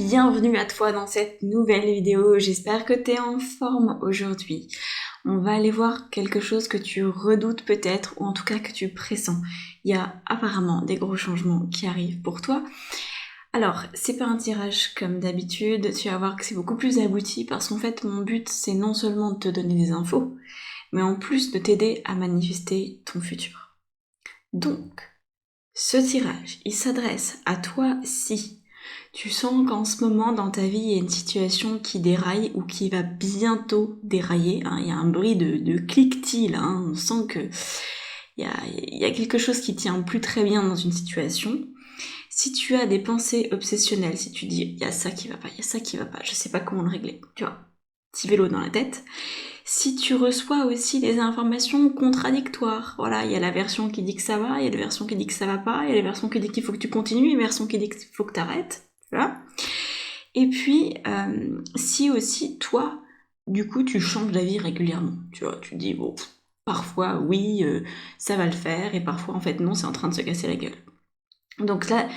bienvenue à toi dans cette nouvelle vidéo, j'espère que tu es en forme aujourd'hui. On va aller voir quelque chose que tu redoutes peut-être, ou en tout cas que tu pressens. Il y a apparemment des gros changements qui arrivent pour toi. Alors, c'est pas un tirage comme d'habitude, tu vas voir que c'est beaucoup plus abouti parce qu'en fait mon but c'est non seulement de te donner des infos, mais en plus de t'aider à manifester ton futur. Donc, ce tirage, il s'adresse à toi si tu sens qu'en ce moment dans ta vie il y a une situation qui déraille ou qui va bientôt dérailler, hein, il y a un bruit de cliquetis là, hein, on sent que il y a quelque chose qui tient plus très bien dans une situation. Si tu as des pensées obsessionnelles, si tu dis il y a ça qui va pas, il y a ça qui va pas, je sais pas comment le régler, tu vois, petit vélo dans la tête. Si tu reçois aussi des informations contradictoires, voilà, il y a la version qui dit que ça va, il y a la version qui dit que ça va pas, il y a la version qui dit qu'il faut que tu continues, il y a la version qui dit qu'il faut que tu arrêtes, voilà. Et puis, si aussi toi, du coup, tu changes d'avis régulièrement, tu vois, tu te dis, bon, parfois, oui, ça va le faire, et parfois, en fait, non, c'est en train de se casser la gueule. Donc là,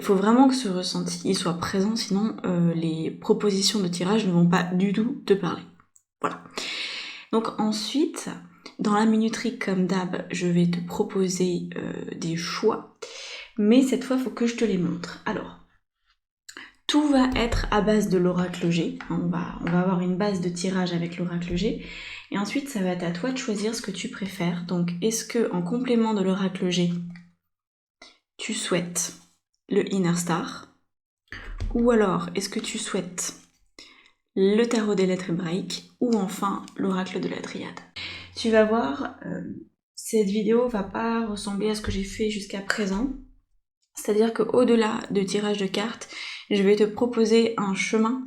faut vraiment que ce ressenti soit présent, sinon les propositions de tirage ne vont pas du tout te parler. Voilà. Donc ensuite, dans la minuterie comme d'hab, je vais te proposer des choix, mais cette fois, il faut que je te les montre. Alors, tout va être à base de l'oracle G. On va avoir une base de tirage avec l'oracle G, et ensuite, ça va être à toi de choisir ce que tu préfères. Donc, est-ce que en complément de l'oracle G, tu souhaites le Inner Star, ou alors est-ce que tu souhaites le tarot des lettres hébraïques, ou enfin l'oracle de la Dryade. Tu vas voir, cette vidéo va pas ressembler à ce que j'ai fait jusqu'à présent, c'est-à-dire qu'au-delà de tirage de cartes, je vais te proposer un chemin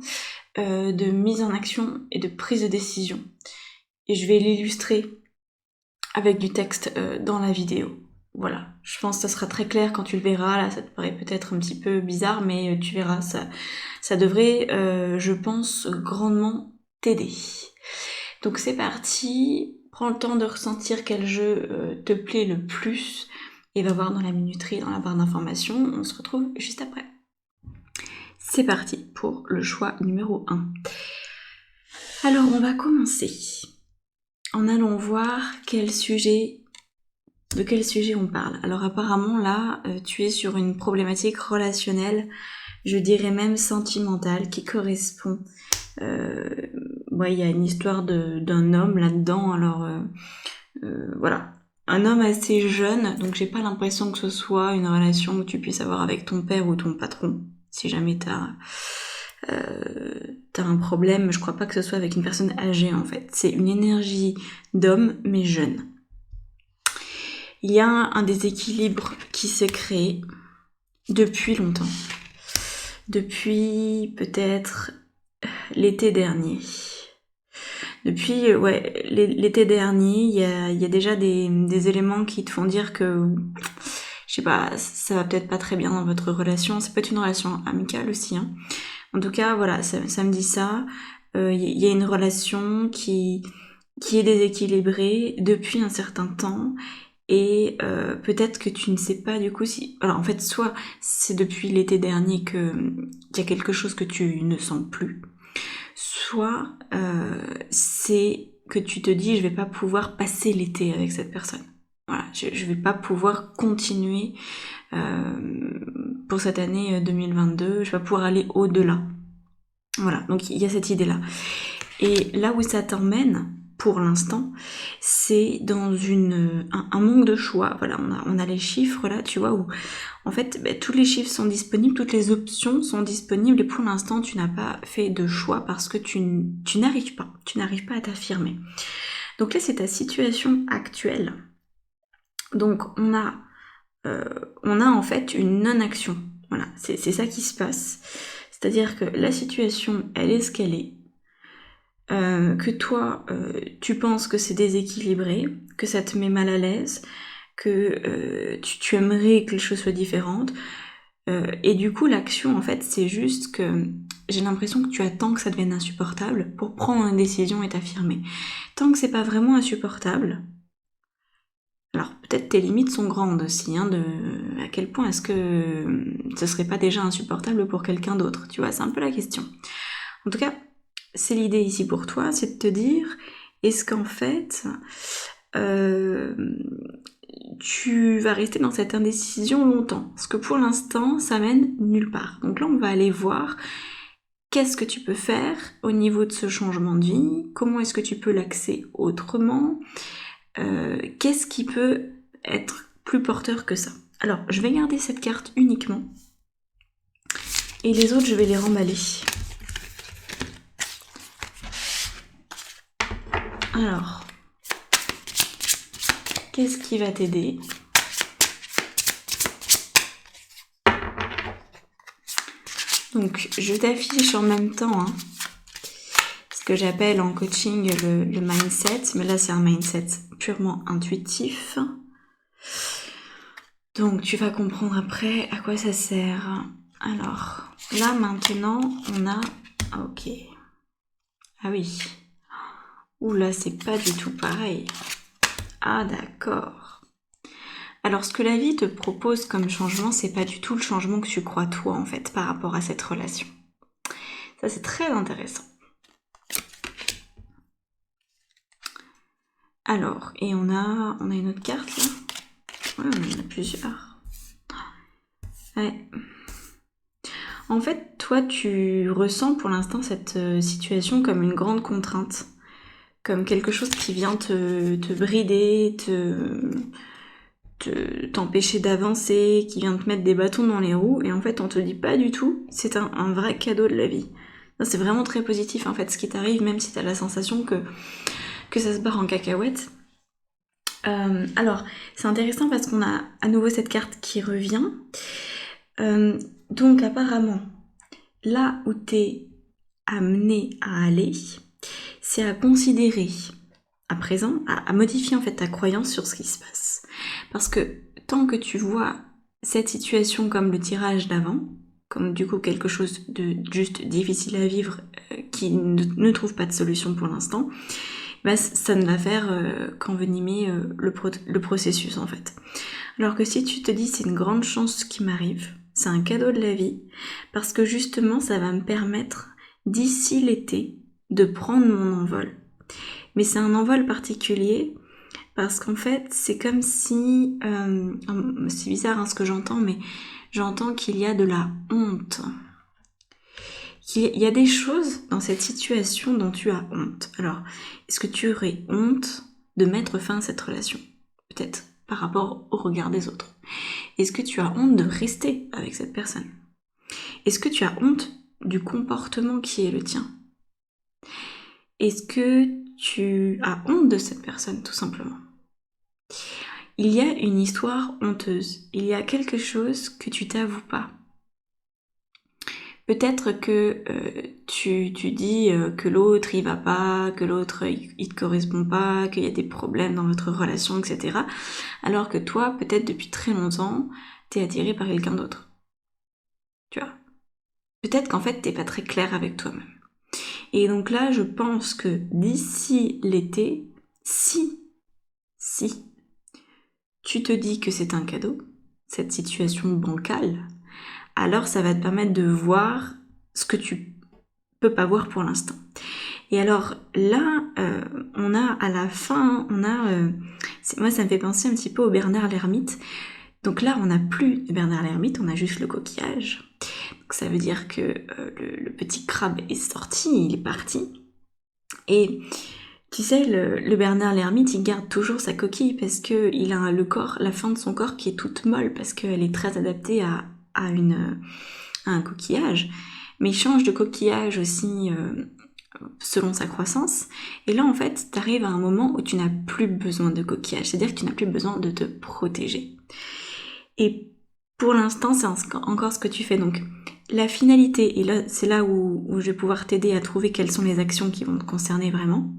de mise en action et de prise de décision. Et je vais l'illustrer avec du texte dans la vidéo. Voilà, je pense que ça sera très clair quand tu le verras. Là, ça te paraît peut-être un petit peu bizarre, mais tu verras, ça devrait, je pense, grandement t'aider. Donc c'est parti, prends le temps de ressentir quel jeu te plaît le plus, et va voir dans la minuterie, dans la barre d'informations, on se retrouve juste après. C'est parti pour le choix numéro 1. Alors on va commencer en allant voir de quel sujet on parle. Alors apparemment là, tu es sur une problématique relationnelle, je dirais même sentimentale, qui correspond. Ouais, il y a une histoire d'un homme là-dedans, alors voilà. Un homme assez jeune, donc j'ai pas l'impression que ce soit une relation que tu puisses avoir avec ton père ou ton patron, si jamais t'as un problème, je crois pas que ce soit avec une personne âgée en fait. C'est une énergie d'homme, mais jeune. Il y a un déséquilibre qui s'est créé depuis longtemps. Depuis peut-être l'été dernier. Depuis l'été dernier, il y a déjà des éléments qui te font dire que, je sais pas, ça va peut-être pas très bien dans votre relation. Ça peut être une relation amicale aussi, hein. En tout cas, voilà, ça me dit ça. Il y a une relation qui est déséquilibrée depuis un certain temps. Et peut-être que tu ne sais pas du coup si... Alors en fait, soit c'est depuis l'été dernier qu'il y a quelque chose que tu ne sens plus, soit c'est que tu te dis je vais pas pouvoir passer l'été avec cette personne. Voilà, je vais pas pouvoir continuer pour cette année 2022, je vais pas pouvoir aller au-delà. Voilà, donc il y a cette idée-là. Et là où ça t'emmène, pour l'instant, c'est dans un manque de choix. Voilà, on a les chiffres là, tu vois, où en fait, tous les chiffres sont disponibles, toutes les options sont disponibles, et pour l'instant, tu n'as pas fait de choix parce que tu n'arrives pas à t'affirmer. Donc là, c'est ta situation actuelle. Donc on a en fait une non-action. Voilà, c'est ça qui se passe. C'est-à-dire que la situation, elle est ce qu'elle est. Que toi, tu penses que c'est déséquilibré, que ça te met mal à l'aise, que tu aimerais que les choses soient différentes. Et du coup, l'action, en fait, c'est juste que j'ai l'impression que tu attends que ça devienne insupportable pour prendre une décision et t'affirmer. Tant que c'est pas vraiment insupportable, alors peut-être fait tes limites sont grandes aussi, hein, à quel point est-ce que ce serait pas déjà insupportable pour quelqu'un d'autre, tu vois, c'est un peu la question. En tout cas, c'est l'idée ici pour toi, c'est de te dire, est-ce qu'en fait, tu vas rester dans cette indécision longtemps? Parce que pour l'instant, ça mène nulle part. Donc là, on va aller voir qu'est-ce que tu peux faire au niveau de ce changement de vie, comment est-ce que tu peux l'axer autrement, qu'est-ce qui peut être plus porteur que ça. Alors, je vais garder cette carte uniquement, et les autres, je vais les remballer. Alors, qu'est-ce qui va t'aider? Donc, je t'affiche en même temps ce que j'appelle en coaching le mindset, mais là c'est un mindset purement intuitif. Donc, tu vas comprendre après à quoi ça sert. Alors, là maintenant, on a... Ok. Ah oui. Ouh là, c'est pas du tout pareil. Ah d'accord. Alors, ce que la vie te propose comme changement, c'est pas du tout le changement que tu crois toi, en fait, par rapport à cette relation. Ça, c'est très intéressant. Alors, et on a une autre carte, là. Ouais, on en a plusieurs. Ouais. En fait, toi, tu ressens pour l'instant cette situation comme une grande contrainte. Comme quelque chose qui vient te brider, t'empêcher d'avancer, qui vient te mettre des bâtons dans les roues, et en fait on te dit pas du tout, c'est un vrai cadeau de la vie. C'est vraiment très positif en fait ce qui t'arrive, même si t'as la sensation que ça se barre en cacahuète. Alors c'est intéressant parce qu'on a à nouveau cette carte qui revient. Donc apparemment, là où t'es amené à aller, c'est à considérer à présent, à modifier en fait ta croyance sur ce qui se passe. Parce que tant que tu vois cette situation comme le tirage d'avant, comme du coup quelque chose de juste difficile à vivre, qui ne trouve pas de solution pour l'instant, bah, ça ne va faire qu'envenimer le processus en fait. Alors que si tu te dis c'est une grande chance ce qui m'arrive, c'est un cadeau de la vie, parce que justement ça va me permettre d'ici l'été de prendre mon envol. Mais c'est un envol particulier parce qu'en fait, c'est comme si... c'est bizarre ce que j'entends, mais j'entends qu'il y a de la honte. Il y a des choses dans cette situation dont tu as honte. Alors, est-ce que tu aurais honte de mettre fin à cette relation? Peut-être par rapport au regard des autres. Est-ce que tu as honte de rester avec cette personne? Est-ce que tu as honte du comportement qui est le tien? Est-ce que tu as honte de cette personne, tout simplement? Il y a une histoire honteuse. Il y a quelque chose que tu t'avoues pas. Peut-être que tu dis que l'autre il va pas, que l'autre il te correspond pas, qu'il y a des problèmes dans votre relation, etc. Alors que toi, peut-être depuis très longtemps, t'es attiré par quelqu'un d'autre. Tu vois? Peut-être qu'en fait t'es pas très clair avec toi-même. Et donc là, je pense que d'ici l'été, si tu te dis que c'est un cadeau, cette situation bancale, alors ça va te permettre de voir ce que tu peux pas voir pour l'instant. Et alors là, on a à la fin, moi ça me fait penser un petit peu au Bernard l'ermite. Donc là, on n'a plus de Bernard l'ermite, on a juste le coquillage. Donc ça veut dire que le petit crabe est sorti, il est parti. Et tu sais, le Bernard l'ermite, il garde toujours sa coquille parce que il a la fin de son corps qui est toute molle parce qu'elle est très adaptée à un coquillage. Mais il change de coquillage aussi selon sa croissance. Et là, en fait, t'arrives à un moment où tu n'as plus besoin de coquillage. C'est-à-dire que tu n'as plus besoin de te protéger. Et pour l'instant, c'est encore ce que tu fais. Donc, la finalité, et là, c'est là où je vais pouvoir t'aider à trouver quelles sont les actions qui vont te concerner vraiment.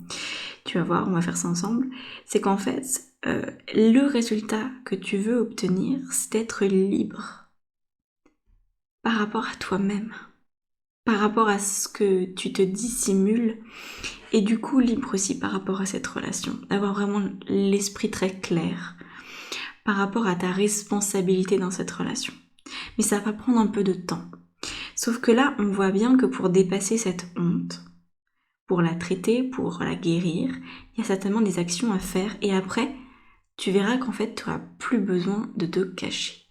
Tu vas voir, on va faire ça ensemble. C'est qu'en fait, le résultat que tu veux obtenir, c'est d'être libre par rapport à toi-même, par rapport à ce que tu te dissimules, et du coup libre aussi par rapport à cette relation, d'avoir vraiment l'esprit très clair. par rapport à ta responsabilité dans cette relation. Mais ça va prendre un peu de temps. Sauf que là, on voit bien que pour dépasser cette honte, pour la traiter, pour la guérir, il y a certainement des actions à faire et après, tu verras qu'en fait, tu n'auras plus besoin de te cacher.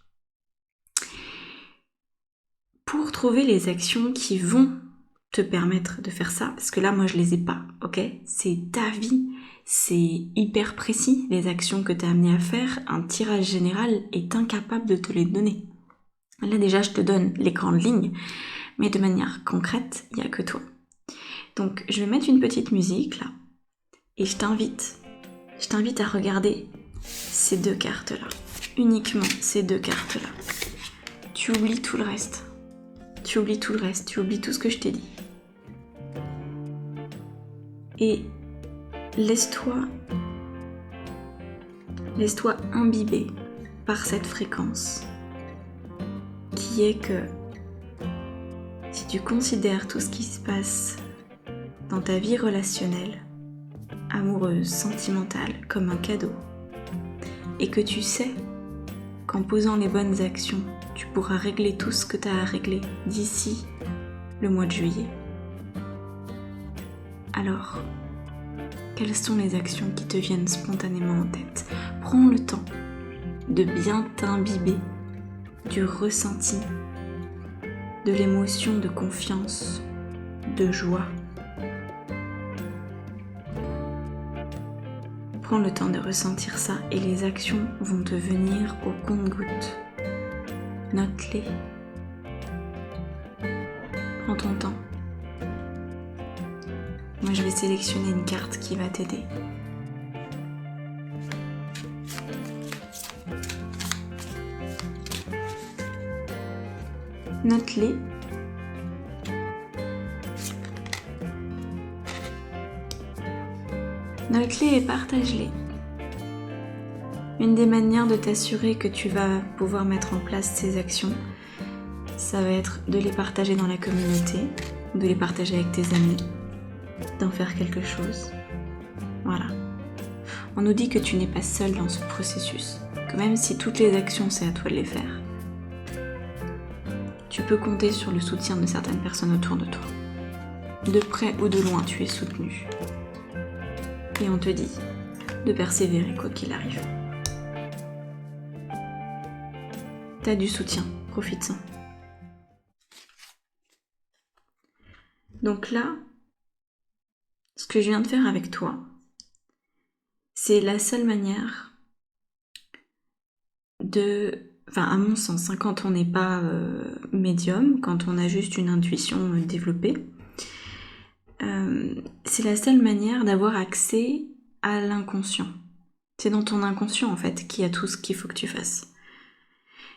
Pour trouver les actions qui vont te permettre de faire ça, parce que là, moi, je les ai pas, ok? C'est ta vie, c'est hyper précis, les actions que tu as amenées à faire, un tirage général est incapable de te les donner. Là, déjà, je te donne les grandes lignes, mais de manière concrète, il n'y a que toi. Donc, je vais mettre une petite musique, là, et je t'invite à regarder ces deux cartes-là, uniquement ces deux cartes-là. Tu oublies tout le reste. Tu oublies tout le reste, tu oublies tout ce que je t'ai dit. Et laisse-toi imbiber par cette fréquence qui est que si tu considères tout ce qui se passe dans ta vie relationnelle, amoureuse, sentimentale, comme un cadeau, et que tu sais qu'en posant les bonnes actions, tu pourras régler tout ce que tu as à régler d'ici le mois de juillet. Alors, quelles sont les actions qui te viennent spontanément en tête ? Prends le temps de bien t'imbiber du ressenti, de l'émotion de confiance, de joie. Prends le temps de ressentir ça et les actions vont te venir au compte-gouttes. Note-les. Prends ton temps. Moi, je vais sélectionner une carte qui va t'aider. Note-les. Note-les et partage-les. Une des manières de t'assurer que tu vas pouvoir mettre en place ces actions, ça va être de les partager dans la communauté, de les partager avec tes amis, d'en faire quelque chose. Voilà. On nous dit que tu n'es pas seul dans ce processus, que même si toutes les actions, c'est à toi de les faire, tu peux compter sur le soutien de certaines personnes autour de toi. De près ou de loin, tu es soutenu. Et on te dit de persévérer quoi qu'il arrive. T'as du soutien, profite-en. Donc là, ce que je viens de faire avec toi, c'est la seule manière à mon sens, quand on n'est pas médium, quand on a juste une intuition développée, c'est la seule manière d'avoir accès à l'inconscient. C'est dans ton inconscient en fait qu'il y a tout ce qu'il faut que tu fasses.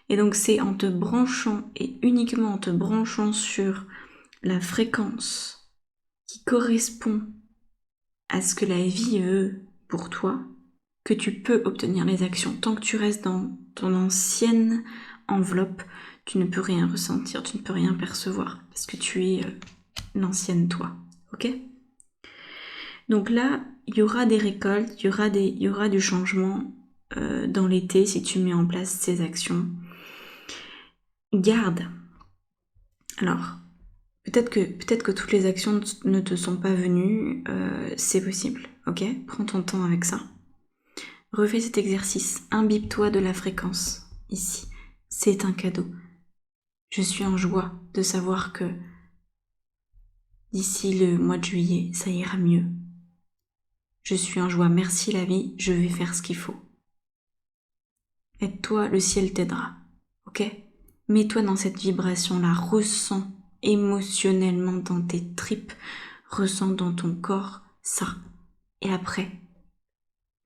Et donc c'est en te branchant et uniquement en te branchant sur la fréquence qui correspond à ce que la vie veut pour toi que tu peux obtenir les actions. Tant que tu restes dans ton ancienne enveloppe, tu ne peux rien ressentir, tu ne peux rien percevoir parce que tu es l'ancienne toi, ok ? Donc là, il y aura des récoltes, il y aura du changement dans l'été si tu mets en place ces actions. Garde. Alors, peut-être que toutes les actions ne te sont pas venues, c'est possible, ok ? Prends ton temps avec ça. Refais cet exercice, imbibe-toi de la fréquence, ici. C'est un cadeau. Je suis en joie de savoir que d'ici le mois de juillet, ça ira mieux. Je suis en joie, merci la vie, je vais faire ce qu'il faut. Aide-toi, le ciel t'aidera, ok ? Mets-toi dans cette vibration-là, ressens émotionnellement dans tes tripes, ressens dans ton corps ça. Et après,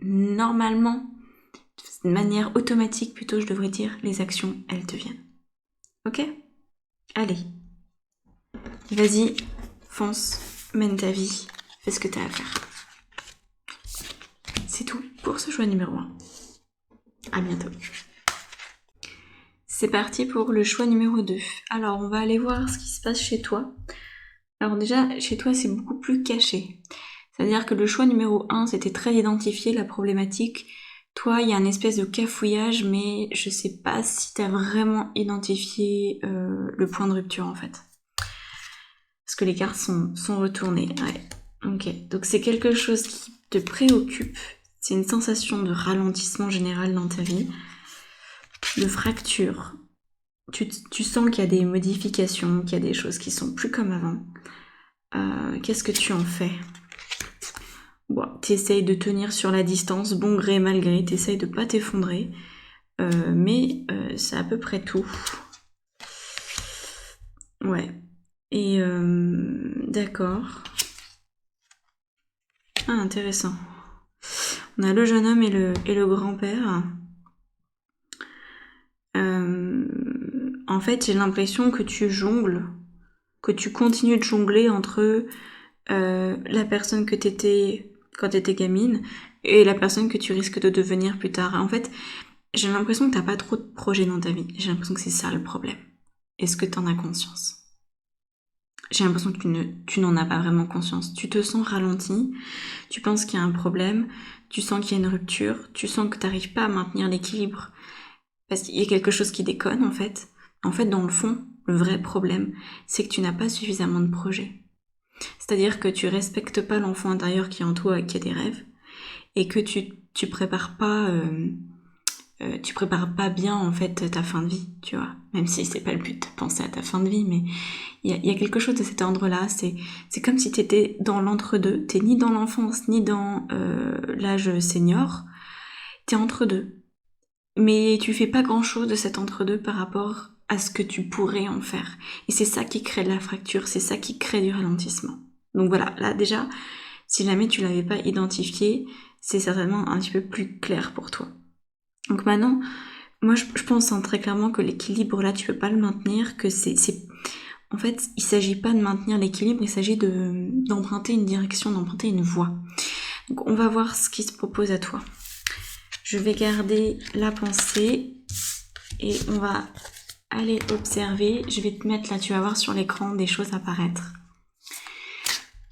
normalement, de manière automatique plutôt, je devrais dire, les actions, elles te viennent. Ok ? Allez, vas-y, fonce, mène ta vie, fais ce que t'as à faire. C'est tout pour ce choix numéro 1. À bientôt. C'est parti pour le choix numéro 2. Alors, on va aller voir ce qui se passe chez toi. Alors déjà, chez toi, c'est beaucoup plus caché. C'est-à-dire que le choix numéro 1, c'était très identifié, la problématique Toi, il y a un espèce de cafouillage, mais je sais pas si t'as vraiment identifié le point de rupture en fait. Parce que les cartes sont retournées. Ouais. Ok. Donc c'est quelque chose qui te préoccupe. C'est une sensation de ralentissement général dans ta vie, de fracture. Tu sens qu'il y a des modifications, qu'il y a des choses qui sont plus comme avant. Qu'est-ce que tu en fais? Bon, t'essayes de tenir sur la distance, bon gré mal gré, t'essayes de pas t'effondrer, mais c'est à peu près tout. Ouais. Et d'accord. Ah, intéressant. On a le jeune homme et le grand-père. En fait, j'ai l'impression que tu jongles, que tu continues de jongler entre la personne que t'étais quand t'étais gamine et la personne que tu risques de devenir plus tard. En fait, j'ai l'impression que t'as pas trop de projets dans ta vie. J'ai l'impression que c'est ça le problème. Est-ce que t'en as conscience? J'ai l'impression que tu n'en as pas vraiment conscience. Tu te sens ralenti, tu penses qu'il y a un problème, tu sens qu'il y a une rupture, tu sens que t'arrives pas à maintenir l'équilibre parce qu'il y a quelque chose qui déconne en fait. En fait, dans le fond, le vrai problème, c'est que tu n'as pas suffisamment de projets. C'est-à-dire que tu respectes pas l'enfant intérieur qui est en toi et qui a des rêves, et que tu prépares pas bien en fait ta fin de vie, tu vois. Même si c'est pas le but de penser à ta fin de vie, mais il y a quelque chose de cet ordre-là. C'est comme si t'étais dans l'entre-deux. T'es ni dans l'enfance ni dans l'âge senior. T'es entre deux. Mais tu fais pas grand-chose de cet entre-deux par rapport à ce que tu pourrais en faire. Et c'est ça qui crée de la fracture, c'est ça qui crée du ralentissement. Donc voilà, là déjà, si jamais tu l'avais pas identifié, c'est certainement un petit peu plus clair pour toi. Donc maintenant, moi je pense très clairement que l'équilibre là, tu peux pas le maintenir, que en fait, il s'agit pas de maintenir l'équilibre, il s'agit d'emprunter une direction, d'emprunter une voie. Donc on va voir ce qui se propose à toi. Je vais garder la pensée et on va aller observer. Je vais te mettre là, tu vas voir sur l'écran des choses apparaître.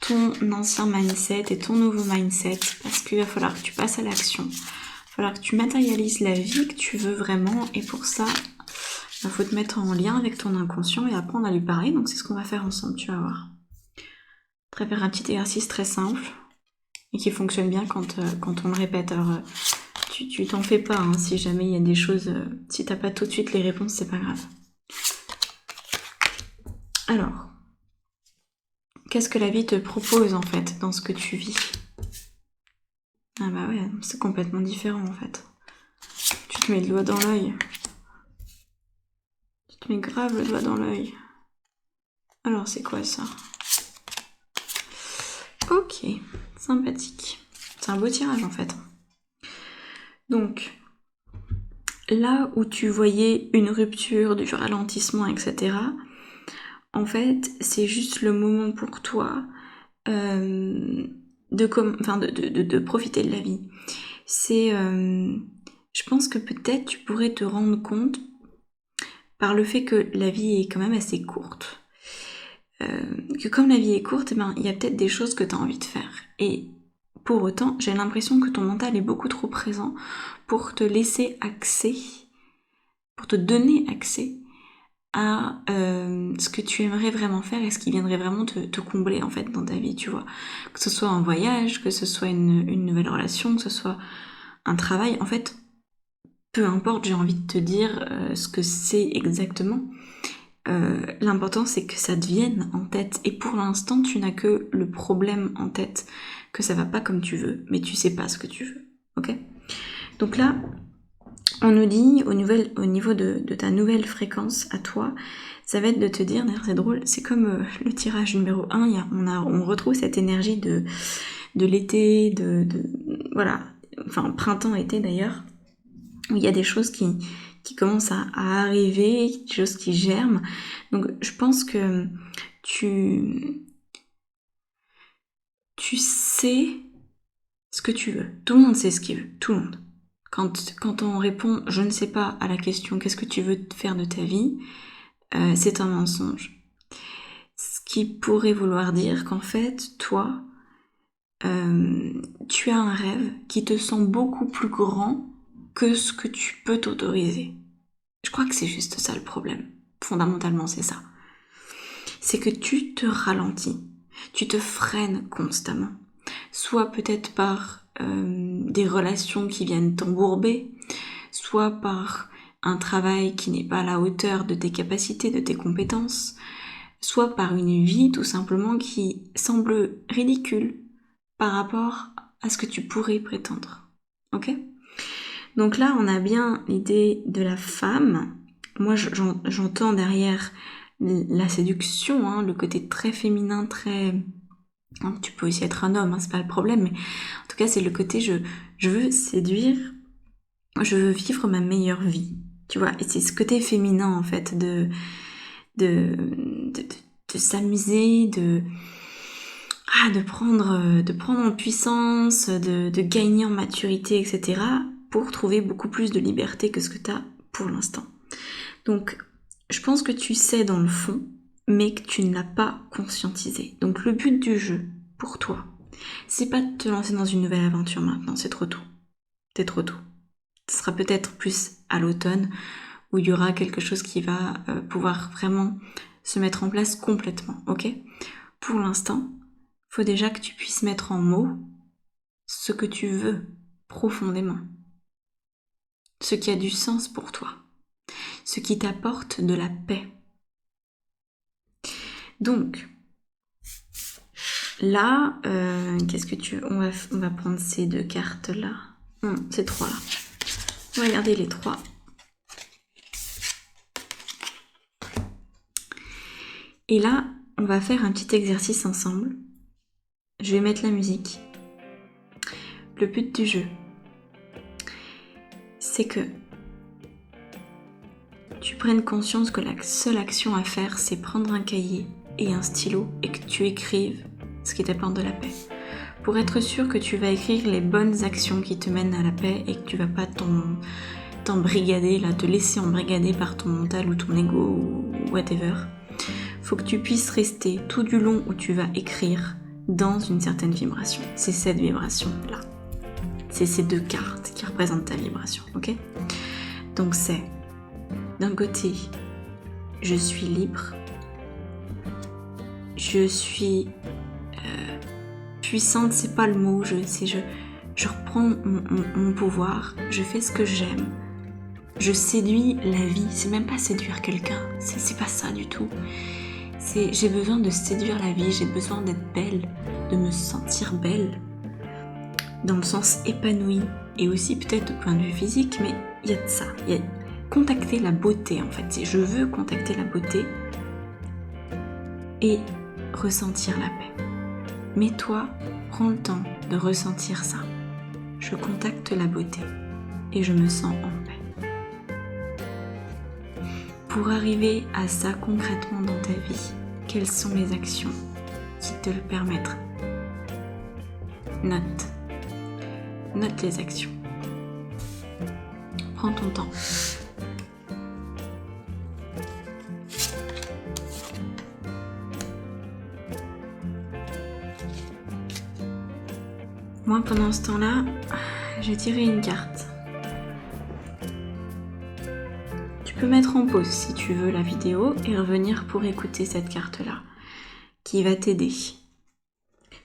Ton ancien mindset et ton nouveau mindset, parce qu'il va falloir que tu passes à l'action. Il va falloir que tu matérialises la vie que tu veux vraiment, et pour ça, il faut te mettre en lien avec ton inconscient et apprendre à lui parler. Donc c'est ce qu'on va faire ensemble, tu vas voir. Je vais faire un petit exercice très simple et qui fonctionne bien quand on le répète. Alors tu t'en fais pas, hein, si jamais il y a des choses, si t'as pas tout de suite les réponses, c'est pas grave. Alors, qu'est-ce que la vie te propose en fait dans ce que tu vis? Ah bah ouais, c'est complètement différent en fait. Tu te mets le doigt dans l'œil. Tu te mets grave le doigt dans l'œil. Alors c'est quoi ça? Ok, sympathique. C'est un beau tirage en fait. Donc, là où tu voyais une rupture, du ralentissement, etc., en fait, c'est juste le moment pour toi de profiter de la vie. Je pense que peut-être tu pourrais te rendre compte par le fait que la vie est quand même assez courte. Que comme la vie est courte, il y a peut-être des choses que tu as envie de faire. Et pour autant, j'ai l'impression que ton mental est beaucoup trop présent pour te laisser accès, pour te donner accès à ce que tu aimerais vraiment faire et ce qui viendrait vraiment te combler en fait dans ta vie, tu vois. Que ce soit un voyage, que ce soit une nouvelle relation, que ce soit un travail, en fait, peu importe, j'ai envie de te dire ce que c'est exactement. L'important c'est que ça te vienne en tête, et pour l'instant tu n'as que le problème en tête, que ça va pas comme tu veux, mais tu sais pas ce que tu veux, ok? Donc là, on nous dit au niveau de ta nouvelle fréquence à toi, ça va être de te dire, d'ailleurs c'est drôle, c'est comme le tirage numéro 1, on retrouve cette énergie de l'été, voilà, enfin printemps-été d'ailleurs, où il y a des choses qui commencent à arriver, des choses qui germent. Donc je pense que tu sais ce que tu veux. Tout le monde sait ce qu'il veut, tout le monde. Quand on répond « je ne sais pas » à la question « qu'est-ce que tu veux faire de ta vie ?» c'est un mensonge. Ce qui pourrait vouloir dire qu'en fait, toi, tu as un rêve qui te semble beaucoup plus grand que ce que tu peux t'autoriser. Je crois que c'est juste ça le problème. Fondamentalement, c'est ça. C'est que tu te ralentis, tu te freines constamment. Soit peut-être par des relations qui viennent t'embourber, soit par un travail qui n'est pas à la hauteur de tes capacités, de tes compétences, soit par une vie tout simplement qui semble ridicule par rapport à ce que tu pourrais prétendre. Ok ? Donc là, on a bien l'idée de la femme. Moi, j'entends derrière la séduction, hein, le côté très féminin, très... Tu peux aussi être un homme, hein, c'est pas le problème, mais en tout cas, c'est le côté je veux séduire, je veux vivre ma meilleure vie. Tu vois, et c'est ce côté féminin, en fait, de s'amuser, de prendre en puissance, de gagner en maturité, etc. pour trouver beaucoup plus de liberté que ce que tu as pour l'instant. Donc, je pense que tu sais dans le fond, mais que tu ne l'as pas conscientisé. Donc, le but du jeu, pour toi, c'est pas de te lancer dans une nouvelle aventure maintenant, c'est trop tôt. C'est trop tôt. Ce sera peut-être plus à l'automne, où il y aura quelque chose qui va pouvoir vraiment se mettre en place complètement, ok ? Pour l'instant, faut déjà que tu puisses mettre en mots ce que tu veux profondément, ce qui a du sens pour toi, ce qui t'apporte de la paix. Donc, là, qu'est-ce que tu veux ? On va prendre ces deux cartes-là. Ces trois-là. On va regarder les trois. Et là, on va faire un petit exercice ensemble. Je vais mettre la musique. Le but du jeu, c'est que tu prennes conscience que la seule action à faire, c'est prendre un cahier et un stylo et que tu écrives ce qui t'apporte de la paix. Pour être sûr que tu vas écrire les bonnes actions qui te mènent à la paix et que tu vas pas t'embrigader, là, te laisser embrigader par ton mental ou ton ego ou whatever. Faut que tu puisses rester tout du long où tu vas écrire dans une certaine vibration. C'est cette vibration-là. C'est ces deux cartes qui représentent ta vibration, ok ? Donc c'est, d'un côté, je suis libre, je suis puissante, c'est pas le mot, je reprends mon pouvoir, je fais ce que j'aime, je séduis la vie, c'est même pas séduire quelqu'un, c'est pas ça du tout. J'ai besoin de séduire la vie, j'ai besoin d'être belle, de me sentir belle, dans le sens épanoui, et aussi peut-être au point de vue physique, mais il y a de ça, il y a contacter la beauté en fait. Je veux contacter la beauté et ressentir la paix. Mais toi, prends le temps de ressentir ça. Je contacte la beauté et je me sens en paix. Pour arriver à ça concrètement dans ta vie, quelles sont les actions qui te le permettent ? Note les actions. Prends ton temps. Moi, pendant ce temps-là, je tirais une carte. Tu peux mettre en pause si tu veux la vidéo et revenir pour écouter cette carte-là, qui va t'aider.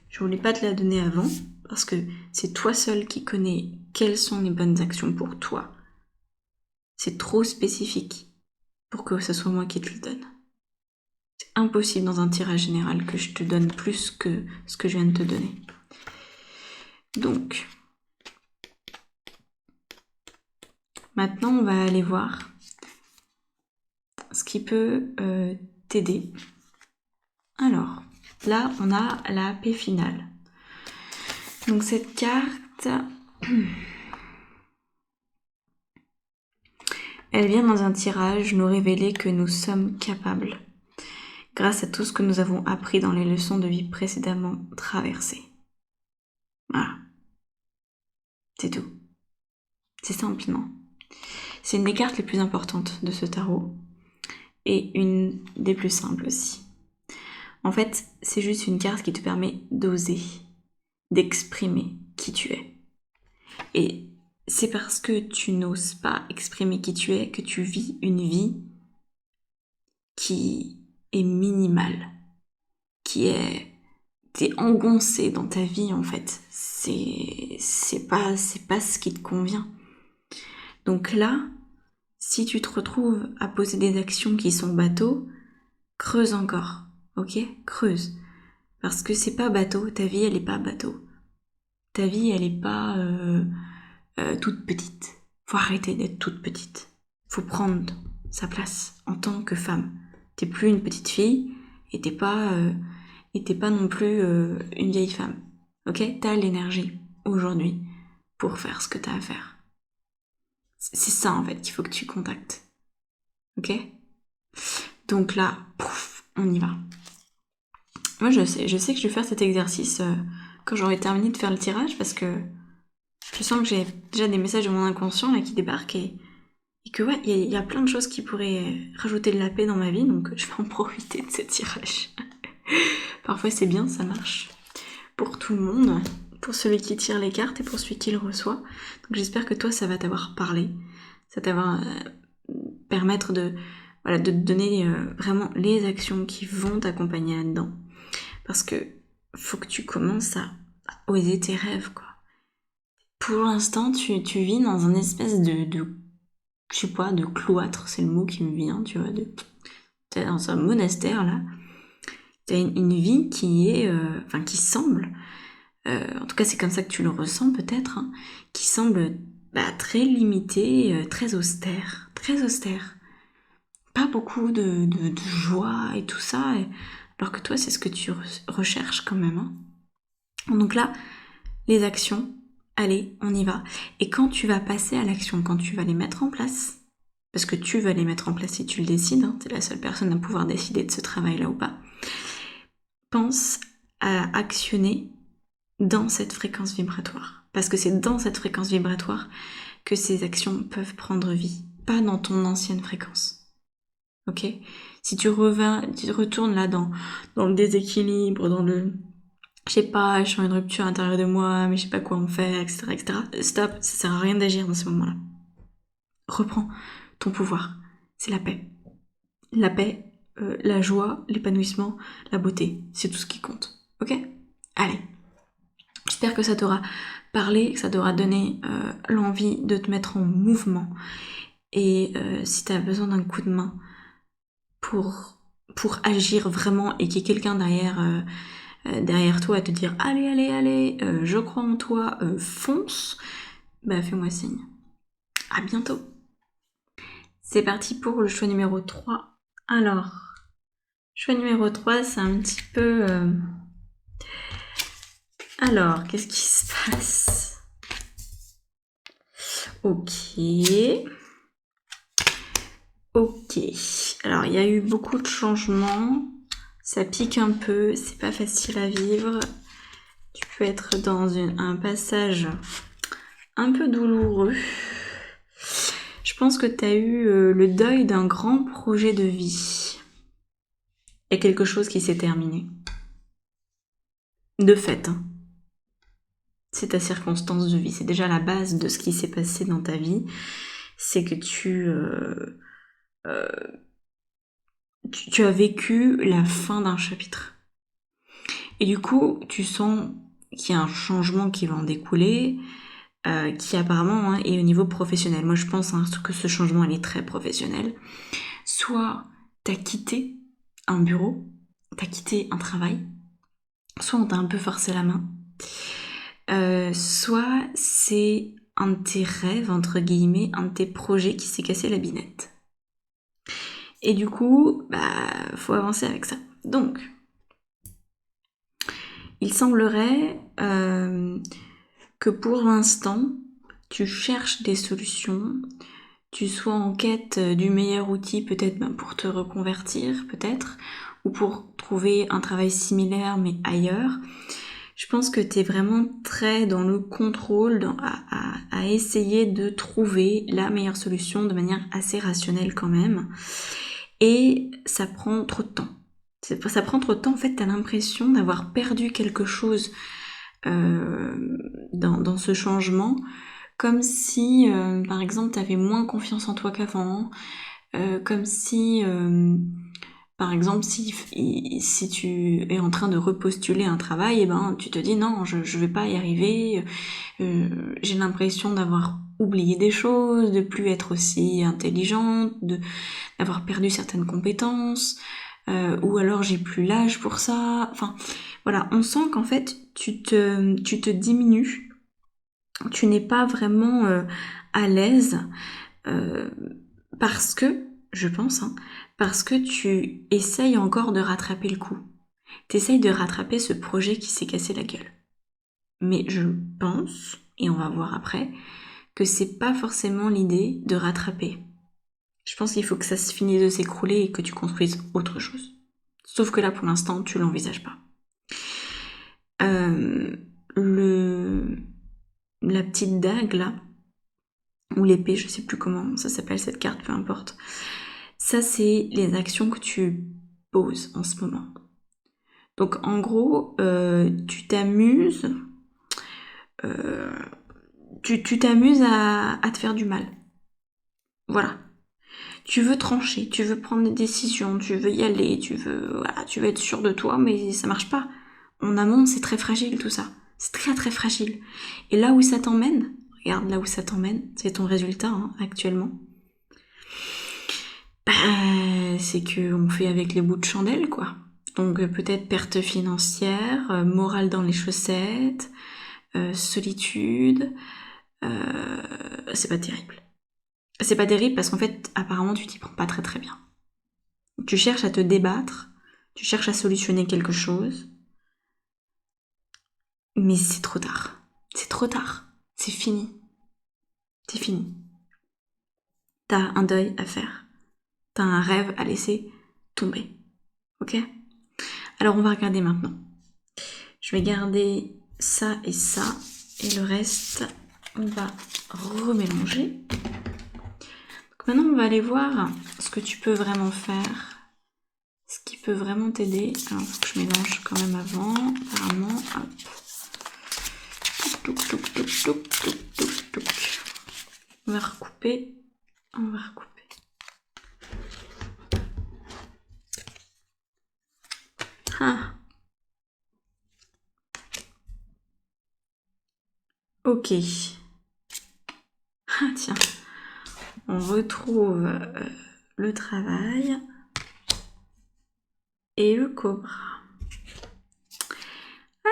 Je voulais pas te la donner avant, parce que c'est toi seul qui connais quelles sont les bonnes actions pour toi. C'est trop spécifique pour que ce soit moi qui te le donne. C'est impossible dans un tirage général que je te donne plus que ce que je viens de te donner. Donc, maintenant on va aller voir ce qui peut t'aider. Alors, là on a la paix finale. Donc cette carte, elle vient dans un tirage nous révéler que nous sommes capables, grâce à tout ce que nous avons appris dans les leçons de vie précédemment traversées. Voilà. C'est tout. C'est simplement. C'est une des cartes les plus importantes de ce tarot et une des plus simples aussi. En fait, c'est juste une carte qui te permet d'oser, d'exprimer qui tu es. Et c'est parce que tu n'oses pas exprimer qui tu es que tu vis une vie qui est minimale, t'es engoncé dans ta vie en fait. C'est pas ce qui te convient. Donc là, si tu te retrouves à poser des actions qui sont bateaux, creuse encore, ok? Creuse. Parce que c'est pas bateau, ta vie elle est pas bateau. Ta vie elle est pas toute petite. Faut arrêter d'être toute petite. Faut prendre sa place en tant que femme. T'es plus une petite fille et t'es pas non plus une vieille femme. Ok? T'as l'énergie aujourd'hui pour faire ce que t'as à faire. C'est ça en fait qu'il faut que tu contactes. Ok? Donc là, pouf, on y va. Moi je sais que je vais faire cet exercice quand j'aurai terminé de faire le tirage parce que je sens que j'ai déjà des messages de mon inconscient là qui débarquent et que ouais, il y a plein de choses qui pourraient rajouter de la paix dans ma vie, donc je vais en profiter de ce tirage. Parfois c'est bien, ça marche. Pour tout le monde, pour celui qui tire les cartes et pour celui qui le reçoit. Donc j'espère que toi ça va t'avoir parlé, ça va permettre de te donner vraiment les actions qui vont t'accompagner là-dedans. Parce que faut que tu commences à oser tes rêves, quoi. Pour l'instant, tu vis dans un espèce de je sais pas, de cloître, c'est le mot qui me vient, tu vois, t'es dans un monastère, là. T'as une vie qui est, qui semble, en tout cas c'est comme ça que tu le ressens peut-être, hein, qui semble très limitée, très austère, très austère. Pas beaucoup de joie et tout ça, alors que toi c'est ce que tu recherches quand même, hein. Donc là, les actions, allez, on y va. Et quand tu vas passer à l'action, quand tu vas les mettre en place, parce que tu vas les mettre en place si tu le décides, hein, t'es la seule personne à pouvoir décider de ce travail-là ou pas, pense à actionner dans cette fréquence vibratoire. Parce que c'est dans cette fréquence vibratoire que ces actions peuvent prendre vie, pas dans ton ancienne fréquence. Ok? Si tu retournes là dans le déséquilibre, dans le je sais pas, je sens une rupture à l'intérieur de moi, mais je sais pas quoi en faire, etc., etc. Stop, ça sert à rien d'agir dans ce moment-là. Reprends ton pouvoir. C'est la paix. La paix, la joie, l'épanouissement, la beauté. C'est tout ce qui compte. Ok? Allez. J'espère que ça t'aura parlé, que ça t'aura donné l'envie de te mettre en mouvement. Et si t'as besoin d'un coup de main pour agir vraiment et qu'il y ait quelqu'un derrière toi à te dire allez, je crois en toi, fonce, fais-moi signe. À bientôt. C'est parti pour le choix numéro 3. Alors, choix numéro 3, c'est un petit peu... Alors, qu'est-ce qui se passe? Ok. Alors, il y a eu beaucoup de changements. Ça pique un peu, c'est pas facile à vivre. Tu peux être dans un passage un peu douloureux. Je pense que tu as eu le deuil d'un grand projet de vie. Il y a quelque chose qui s'est terminé. De fait, hein. C'est ta circonstance de vie. C'est déjà la base de ce qui s'est passé dans ta vie. C'est que tu as vécu la fin d'un chapitre. Et du coup, tu sens qu'il y a un changement qui va en découler, qui apparemment est au niveau professionnel. Moi, je pense que ce changement, il est très professionnel. Soit t'as quitté un bureau, t'as quitté un travail, soit on t'a un peu forcé la main, soit c'est un de tes rêves, entre guillemets, un de tes projets qui s'est cassé la binette. Et du coup, faut avancer avec ça. Donc, il semblerait que pour l'instant, tu cherches des solutions, tu sois en quête du meilleur outil peut-être pour te reconvertir, peut-être, ou pour trouver un travail similaire mais ailleurs. Je pense que tu es vraiment très dans le contrôle, à essayer de trouver la meilleure solution de manière assez rationnelle quand même. Et ça prend trop de temps. Ça prend trop de temps, en fait, t'as l'impression d'avoir perdu quelque chose dans ce changement, comme si, par exemple, tu avais moins confiance en toi qu'avant, comme si, par exemple, si tu es en train de repostuler un travail, et ben tu te dis non, je vais pas y arriver, j'ai l'impression d'avoir oublié des choses, de plus être aussi intelligente, d'avoir perdu certaines compétences, ou alors j'ai plus l'âge pour ça. Enfin, voilà, on sent qu'en fait tu te diminues, tu n'es pas vraiment à l'aise, euh, parce que, je pense, hein, parce que tu essayes encore de rattraper le coup. T'essayes de rattraper ce projet qui s'est cassé la gueule. Mais je pense, et on va voir après, que c'est pas forcément l'idée de rattraper. Je pense qu'il faut que ça se finisse de s'écrouler et que tu construises autre chose. Sauf que là, pour l'instant, tu l'envisages pas. La petite dague, là, ou l'épée, je sais plus comment ça s'appelle cette carte, peu importe. Ça, c'est les actions que tu poses en ce moment. Donc, en gros, tu t'amuses... tu t'amuses à te faire du mal. Voilà. Tu veux trancher, tu veux prendre des décisions, tu veux y aller, tu veux être sûr de toi, mais ça marche pas. En amont, c'est très fragile tout ça. C'est très très fragile. Et là où ça t'emmène, regarde là où ça t'emmène, c'est ton résultat hein, actuellement. Bah, c'est qu'on fait avec les bouts de chandelle, quoi. Donc peut-être perte financière, morale dans les chaussettes, solitude. C'est pas terrible. C'est pas terrible parce qu'en fait, apparemment, tu t'y prends pas très très bien. Tu cherches à te débattre, tu cherches à solutionner quelque chose, mais c'est trop tard. C'est trop tard. C'est fini. C'est fini. T'as un deuil à faire. T'as un rêve à laisser tomber. Ok ? Alors on va regarder maintenant. Je vais garder ça, et le reste, on va remélanger. Donc maintenant, on va aller voir ce que tu peux vraiment faire. Ce qui peut vraiment t'aider. Alors, il faut que je mélange quand même avant. Apparemment, hop. Touc, touc, touc, touc, touc, touc, touc. On va recouper. On va recouper. Ah. Ok. Ah tiens. On retrouve le travail et le cobra.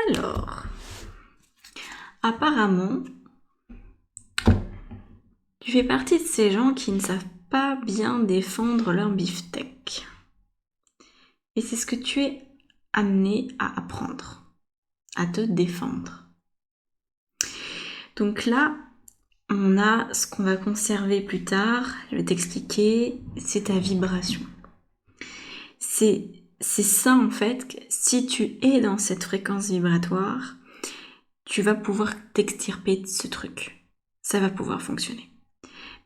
Alors, apparemment, tu fais partie de ces gens qui ne savent pas bien défendre leur beefsteak. Et c'est ce que tu es amené à apprendre, à te défendre. Donc là, on a ce qu'on va conserver plus tard, je vais t'expliquer, c'est ta vibration. C'est ça en fait, que si tu es dans cette fréquence vibratoire, tu vas pouvoir t'extirper de ce truc. Ça va pouvoir fonctionner.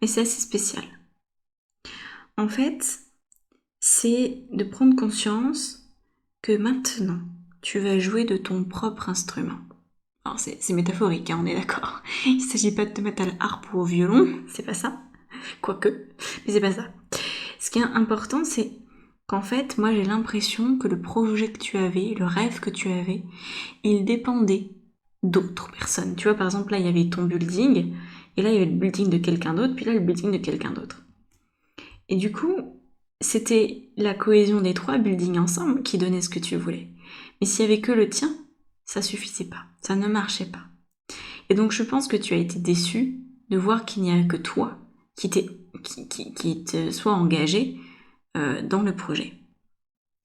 Mais c'est assez spécial. En fait, c'est de prendre conscience que maintenant, tu vas jouer de ton propre instrument. Alors c'est métaphorique, hein, on est d'accord. Il ne s'agit pas de te mettre à la harpe ou au violon, c'est pas ça. Quoique, mais c'est pas ça. Ce qui est important, c'est qu'en fait, moi j'ai l'impression que le projet que tu avais, le rêve que tu avais, il dépendait d'autres personnes. Tu vois, par exemple, là, il y avait ton building, et là, il y avait le building de quelqu'un d'autre, puis là, le building de quelqu'un d'autre. Et du coup, c'était la cohésion des trois buildings ensemble qui donnait ce que tu voulais. Mais s'il y avait que le tien, ça suffisait pas, ça ne marchait pas. Et donc, je pense que tu as été déçu de voir qu'il n'y a que toi qui te soit engagé dans le projet.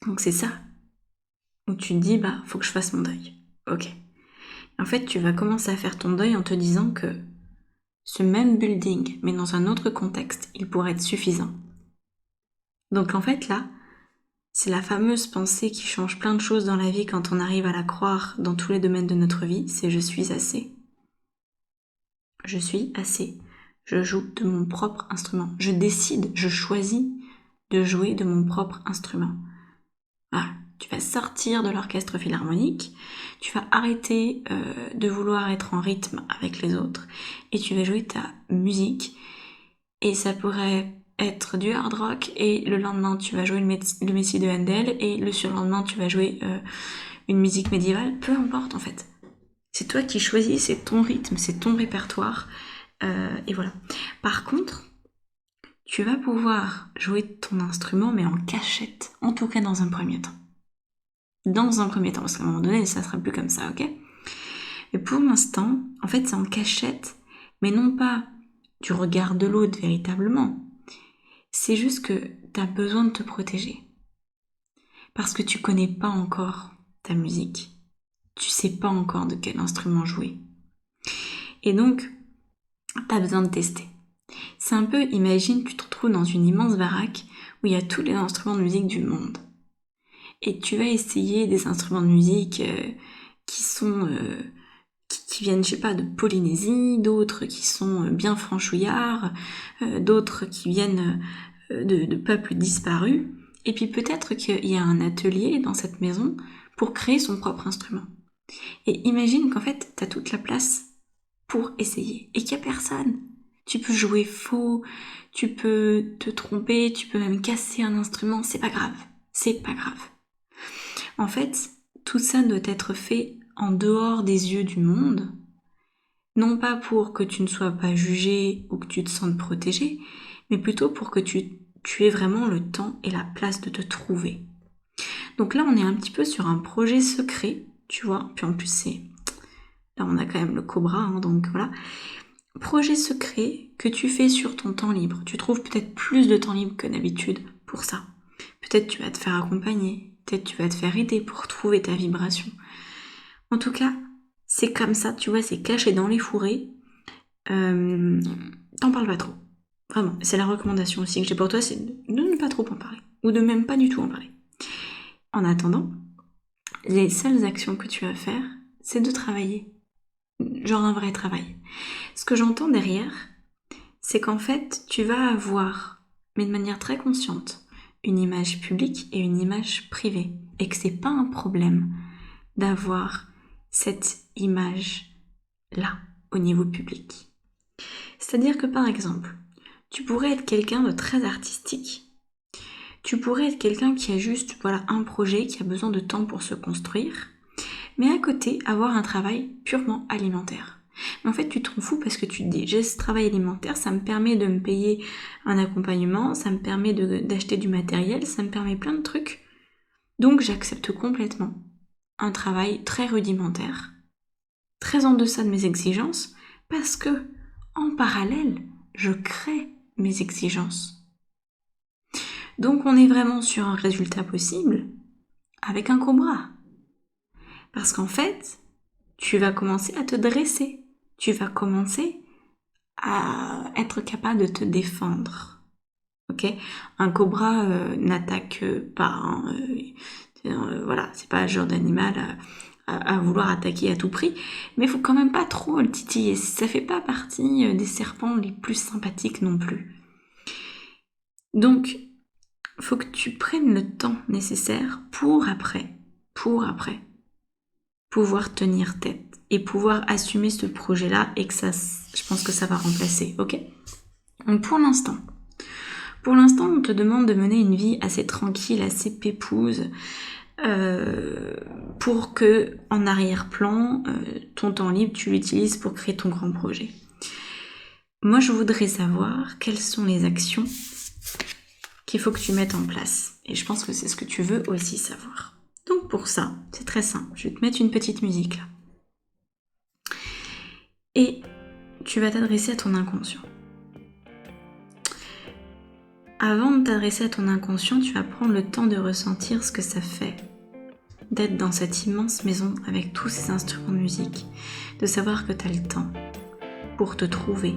Donc c'est ça, où tu te dis, bah, faut que je fasse mon deuil. Ok. En fait, tu vas commencer à faire ton deuil en te disant que ce même building, mais dans un autre contexte, il pourrait être suffisant. Donc en fait, là, c'est la fameuse pensée qui change plein de choses dans la vie quand on arrive à la croire dans tous les domaines de notre vie, c'est je suis assez. Je suis assez. Je joue de mon propre instrument. Je décide, je choisis de jouer de mon propre instrument. Voilà. Tu vas sortir de l'orchestre philharmonique, tu vas arrêter de vouloir être en rythme avec les autres et tu vas jouer ta musique. Et ça pourrait être du hard rock et le lendemain tu vas jouer le Messie de Handel et le surlendemain tu vas jouer une musique médiévale, peu importe en fait. C'est toi qui choisis, c'est ton rythme, c'est ton répertoire et voilà. Par contre, tu vas pouvoir jouer ton instrument mais en cachette, en tout cas dans un premier temps. Dans un premier temps, parce qu'à un moment donné ça sera plus comme ça, ok ? Mais pour l'instant, en fait c'est en cachette, mais non pas du regard de l'autre véritablement. C'est juste que tu as besoin de te protéger. Parce que tu connais pas encore ta musique. Tu sais pas encore de quel instrument jouer. Et donc, tu as besoin de tester. C'est un peu, imagine, tu te retrouves dans une immense baraque où il y a tous les instruments de musique du monde. Et tu vas essayer des instruments de musique qui sont... qui viennent, je sais pas, de Polynésie, d'autres qui sont bien franchouillards, d'autres qui viennent de peuples disparus, et puis peut-être qu'il y a un atelier dans cette maison pour créer son propre instrument. Et imagine qu'en fait, t'as toute la place pour essayer, et qu'il n'y a personne. Tu peux jouer faux, tu peux te tromper, tu peux même casser un instrument, c'est pas grave. C'est pas grave. En fait, tout ça doit être fait en dehors des yeux du monde, non pas pour que tu ne sois pas jugé ou que tu te sentes protégé, mais plutôt pour que tu aies vraiment le temps et la place de te trouver. Donc là, on est un petit peu sur un projet secret, tu vois, puis en plus là on a quand même le Cobra, hein, donc voilà. Projet secret que tu fais sur ton temps libre. Tu trouves peut-être plus de temps libre que d'habitude pour ça. Peut-être tu vas te faire accompagner, peut-être tu vas te faire aider pour trouver ta vibration. En tout cas, c'est comme ça, tu vois, c'est caché dans les fourrés. T'en parles pas trop. Vraiment, c'est la recommandation aussi que j'ai pour toi, c'est de ne pas trop en parler. Ou de même pas du tout en parler. En attendant, les seules actions que tu vas faire, c'est de travailler. Genre un vrai travail. Ce que j'entends derrière, c'est qu'en fait, tu vas avoir, mais de manière très consciente, une image publique et une image privée. Et que c'est pas un problème d'avoir cette image-là au niveau public. C'est-à-dire que par exemple, tu pourrais être quelqu'un de très artistique. Tu pourrais être quelqu'un qui a juste un projet, qui a besoin de temps pour se construire, mais à côté, avoir un travail purement alimentaire. Mais en fait, tu t'en fous parce que tu te dis, j'ai ce travail alimentaire, ça me permet de me payer un accompagnement, ça me permet d'acheter du matériel, ça me permet plein de trucs. Donc j'accepte complètement un travail très rudimentaire, très en deçà de mes exigences, parce que, en parallèle, je crée mes exigences. Donc on est vraiment sur un résultat possible avec un cobra. Parce qu'en fait, tu vas commencer à te dresser. Tu vas commencer à être capable de te défendre. Ok ? Un cobra n'attaque pas. Hein, voilà, c'est pas le genre d'animal à vouloir attaquer à tout prix. Mais il faut quand même pas trop le titiller. Ça fait pas partie des serpents les plus sympathiques non plus. Donc, faut que tu prennes le temps nécessaire pour après, pouvoir tenir tête et pouvoir assumer ce projet-là et que ça, je pense que ça va remplacer, ok ? Donc pour l'instant, on te demande de mener une vie assez tranquille, assez pépouse, pour que, en arrière-plan, ton temps libre, tu l'utilises pour créer ton grand projet. Moi, je voudrais savoir quelles sont les actions qu'il faut que tu mettes en place. Et je pense que c'est ce que tu veux aussi savoir. Donc pour ça, c'est très simple. Je vais te mettre une petite musique là. Et tu vas t'adresser à ton inconscient. Avant de t'adresser à ton inconscient, tu vas prendre le temps de ressentir ce que ça fait d'être dans cette immense maison avec tous ces instruments de musique, de savoir que tu as le temps pour te trouver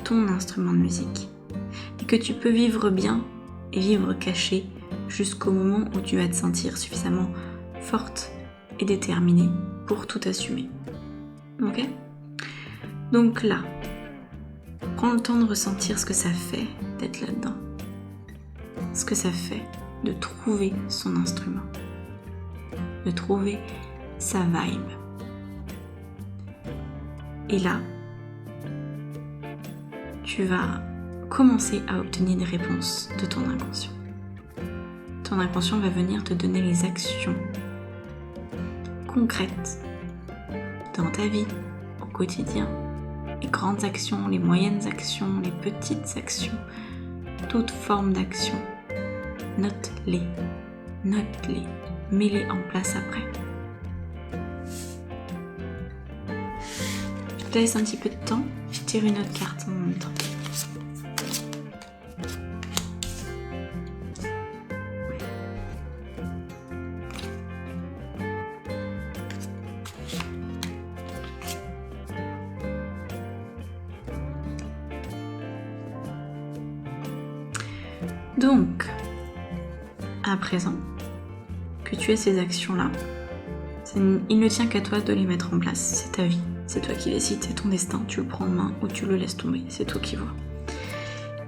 ton instrument de musique et que tu peux vivre bien et vivre caché jusqu'au moment où tu vas te sentir suffisamment forte et déterminée pour tout assumer. Ok ? Donc là, prends le temps de ressentir ce que ça fait d'être là-dedans. Ce que ça fait de trouver son instrument. de trouver sa vibe. Et là, tu vas commencer à obtenir des réponses de ton inconscient. Ton inconscient va venir te donner les actions concrètes dans ta vie, au quotidien. Les grandes actions, les moyennes actions, les petites actions, toute forme d'action. Note-les, mets-les en place après. Je te laisse un petit peu de temps, je tire une autre carte en même temps. Donc, à présent, que tu aies ces actions-là, il ne tient qu'à toi de les mettre en place. C'est ta vie, c'est toi qui décides, c'est ton destin. Tu le prends en main ou tu le laisses tomber, c'est toi qui vois.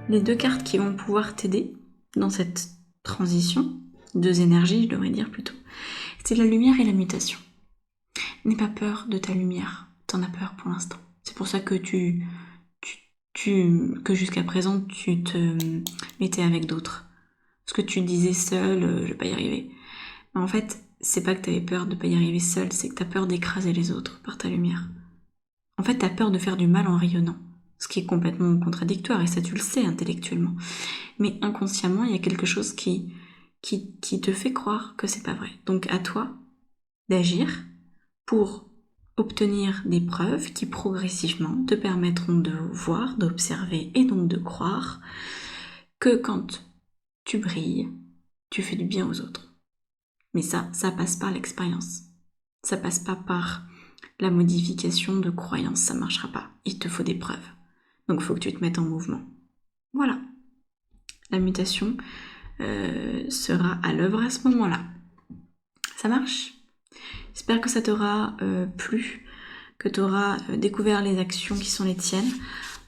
Les deux cartes qui vont pouvoir t'aider dans cette transition, deux énergies, je devrais dire plutôt, c'est la lumière et la mutation. N'aie pas peur de ta lumière, t'en as peur pour l'instant. C'est pour ça que que jusqu'à présent tu te mettais avec d'autres. Parce que tu disais seul, je vais pas y arriver. Mais en fait, c'est pas que t'avais peur de pas y arriver seul, c'est que t'as peur d'écraser les autres par ta lumière. En fait, t'as peur de faire du mal en rayonnant. Ce qui est complètement contradictoire, et ça tu le sais intellectuellement. Mais inconsciemment, il y a quelque chose qui te fait croire que c'est pas vrai. Donc à toi d'agir pour obtenir des preuves qui progressivement te permettront de voir, d'observer et donc de croire que quand tu brilles, tu fais du bien aux autres. Mais ça passe par l'expérience. Ça passe pas par la modification de croyances, ça marchera pas. Il te faut des preuves. Donc il faut que tu te mettes en mouvement. Voilà. La mutation sera à l'œuvre à ce moment-là. Ça marche ? J'espère que ça t'aura plu, que tu auras découvert les actions qui sont les tiennes.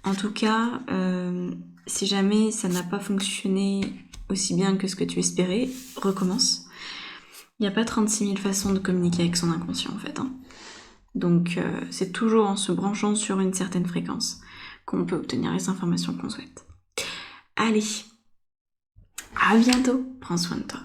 En tout cas, si jamais ça n'a pas fonctionné aussi bien que ce que tu espérais, recommence. Il n'y a pas 36 000 façons de communiquer avec son inconscient en fait. Donc c'est toujours en se branchant sur une certaine fréquence qu'on peut obtenir les informations qu'on souhaite. Allez, à bientôt, prends soin de toi.